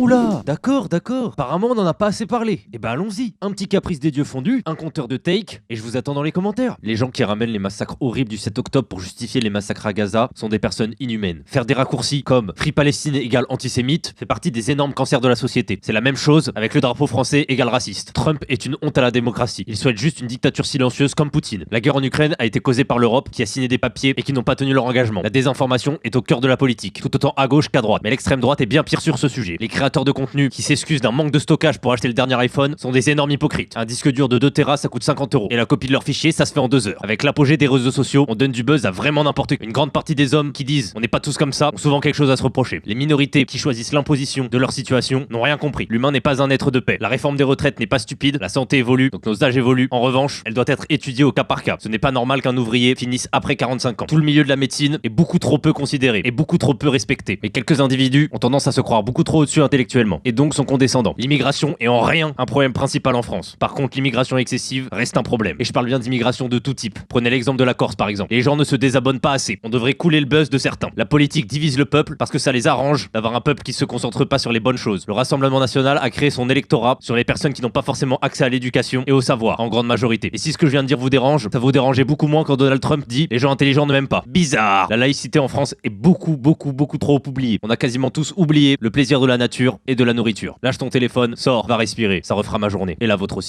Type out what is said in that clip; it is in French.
Oula, d'accord. Apparemment, on en a pas assez parlé. Eh ben, allons-y. Un petit caprice des dieux fondus, un compteur de take, et je vous attends dans les commentaires. Les gens qui ramènent les massacres horribles du 7 octobre pour justifier les massacres à Gaza sont des personnes inhumaines. Faire des raccourcis comme Free Palestine égale antisémite fait partie des énormes cancers de la société. C'est la même chose avec le drapeau français égale raciste. Trump est une honte à la démocratie. Il souhaite juste une dictature silencieuse comme Poutine. La guerre en Ukraine a été causée par l'Europe qui a signé des papiers et qui n'ont pas tenu leur engagement. La désinformation est au cœur de la politique, tout autant à gauche qu'à droite. Mais l'extrême droite est bien pire sur ce sujet. Les créateurs de contenu qui s'excusent d'un manque de stockage pour acheter le dernier iPhone sont des énormes hypocrites. Un disque dur de 2 Tera ça coûte 50 € et la copie de leur fichier ça se fait en 2 heures. Avec l'apogée des réseaux sociaux, on donne du buzz à vraiment n'importe qui. Une grande partie des hommes qui disent on n'est pas tous comme ça ont souvent quelque chose à se reprocher. Les minorités qui choisissent l'imposition de leur situation n'ont rien compris. L'humain n'est pas un être de paix. La réforme des retraites n'est pas stupide, la santé évolue, donc nos âges évoluent. En revanche, elle doit être étudiée au cas par cas. Ce n'est pas normal qu'un ouvrier finisse après 45 ans. Tout le milieu de la médecine est beaucoup trop peu considéré et beaucoup trop peu respecté. Mais quelques individus ont tendance à se croire beaucoup trop au-dessus intellectuellement et donc sont condescendants. L'immigration est en rien un problème principal en France. Par contre, l'immigration excessive reste un problème. Et je parle bien d'immigration de tout type. Prenez l'exemple de la Corse par exemple. Les gens ne se désabonnent pas assez. On devrait couler le buzz de certains. La politique divise le peuple parce que ça les arrange d'avoir un peuple qui se concentre pas sur les bonnes choses. Le Rassemblement national a créé son électorat sur les personnes qui n'ont pas forcément accès à l'éducation et au savoir, en grande majorité. Et si ce que je viens de dire vous dérange, ça vous dérangeait beaucoup moins quand Donald Trump dit les gens intelligents ne m'aiment pas. Bizarre. La laïcité en France est beaucoup trop oubliée. On a quasiment tous oublié le plaisir de la nature et de la nourriture. Lâche ton téléphone, sors, va respirer. Ça refera ma journée. Et la vôtre aussi.